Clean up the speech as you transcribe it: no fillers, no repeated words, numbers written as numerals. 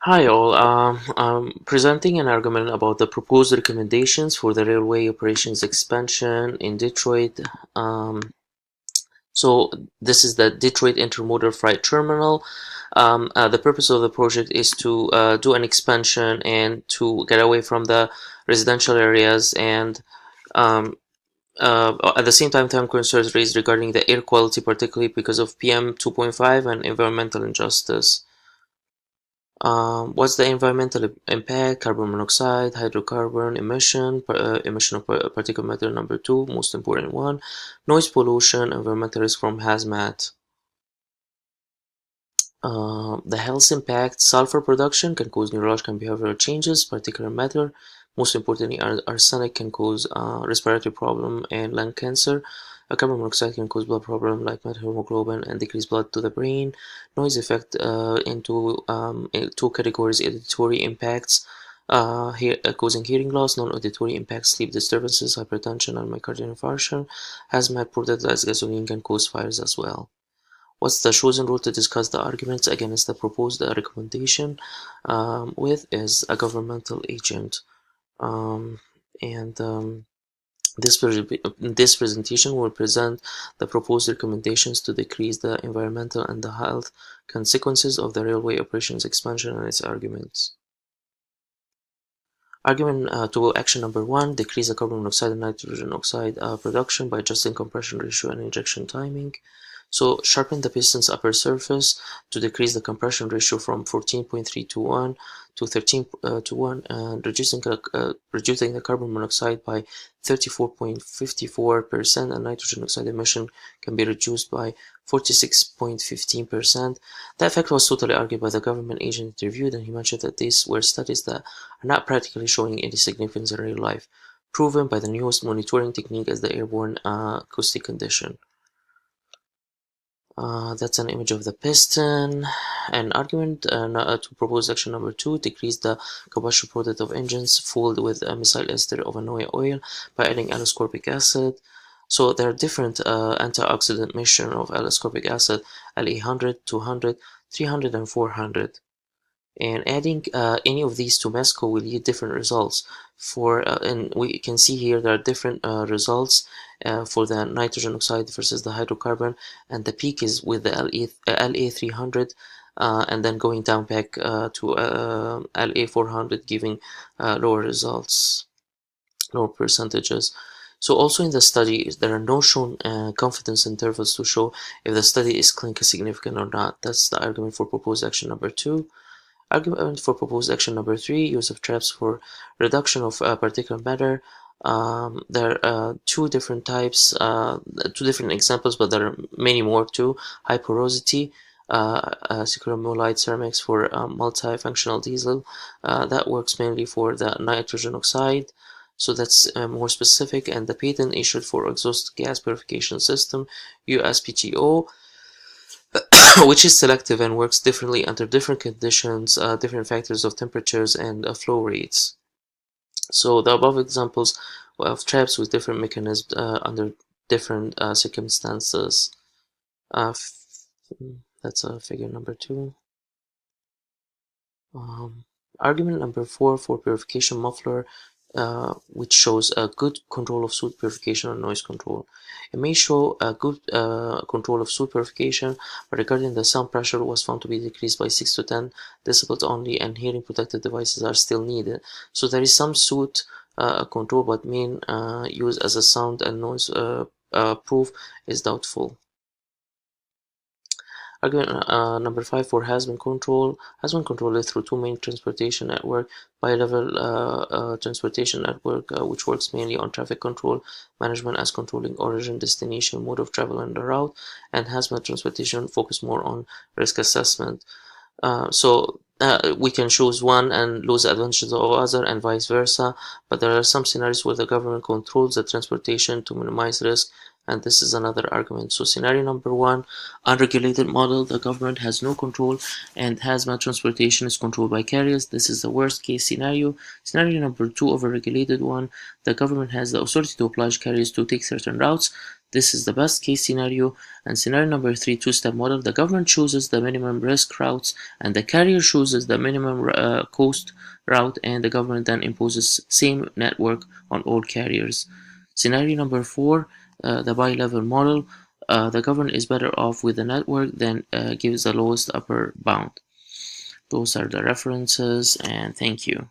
Hi all, I'm presenting an argument about the proposed recommendations for the railway operations expansion in Detroit. Um, so this is the Detroit Intermodal Freight Terminal. The purpose of the project is to do an expansion and to get away from the residential areas and um, at the same time concerns raised regarding the air quality, particularly because of PM 2.5 and environmental injustice. What's the environmental impact? Carbon monoxide, hydrocarbon emission, emission of particulate matter number two, most important one, noise pollution, environmental risk from hazmat. The health impact, sulfur production can cause neurological and behavioral changes, particulate matter, most importantly arsenic can cause respiratory problem and lung cancer. Carbon monoxide can cause blood problem like methemoglobin and decrease blood to the brain. Noise effect in two categories: auditory impacts, causing hearing loss; non-auditory impacts, sleep disturbances, hypertension, and myocardial infarction. Hazmat products as gasoline can cause fires as well. What's the chosen route to discuss the arguments against the proposed recommendation with is a governmental agent. Um, and this presentation will present the proposed recommendations to decrease the environmental and the health consequences of the railway operations expansion and its arguments. Argument to action number one: decrease the carbon monoxide and nitrogen oxide production by adjusting compression ratio and injection timing. So sharpen the piston's upper surface to decrease the compression ratio from 14.3 to 1 to 13 to 1, and reducing the carbon monoxide by 34.54%, and nitrogen oxide emission can be reduced by 46.15%. The effect was totally argued by the government agent interviewed, and he mentioned that these were studies that are not practically showing any significance in real life, proven by the newest monitoring technique as the airborne acoustic condition. That's an image of the piston. An argument to propose action number two: decrease the combustion product of engines fueled with methyl ester of anoia oil by adding L-ascorbic acid. So there are different antioxidant mission of L-ascorbic acid: La100, 200, 300, and 400. And adding any of these to MESCO will yield different results. And we can see here there are different results for the nitrogen oxide versus the hydrocarbon, and the peak is with the La300, and then going down back to La400, giving lower results, lower percentages. So also in the study, there are no shown confidence intervals to show if the study is clinically significant or not. That's the argument for proposed action number two. Argument for proposed action number three: use of traps for reduction of particulate matter. There are two different types, two different examples, but there are many more too. High porosity, acrylamide ceramics for multifunctional diesel. That works mainly for the nitrogen oxide. So that's more specific, and the patent issued for exhaust gas purification system, USPTO, which is selective and works differently under different conditions, different factors of temperatures and flow rates. So the above examples of traps with different mechanisms under different circumstances. Uh, that's figure number two. Argument number four for purification muffler, which shows a good control of soot purification and noise control. It may show a good control of soot purification, but regarding the sound pressure was found to be decreased by 6 to 10 decibels only, and hearing protective devices are still needed. So there is some soot control, but main use as a sound and noise proof is doubtful. Argument number five for hazmat control. Hazmat control is through two main transportation network: bi-level transportation network, which works mainly on traffic control management as controlling origin, destination, mode of travel, and the route, and hazmat transportation focus more on risk assessment. We can choose one and lose advantages of other, and vice versa, but there are some scenarios where the government controls the transportation to minimize risk, and this is another argument. So scenario number one: unregulated model, the government has no control and hazmat transportation is controlled by carriers. This is the worst case scenario. Scenario number two: overregulated one, the government has the authority to oblige carriers to take certain routes. This is the best case scenario. And scenario number 3, two-step model. The government chooses the minimum risk routes and the carrier chooses the minimum cost route, and the government then imposes same network on all carriers. Scenario number 4, the bi-level model. The government is better off with the network than gives the lowest upper bound. Those are the references, and thank you.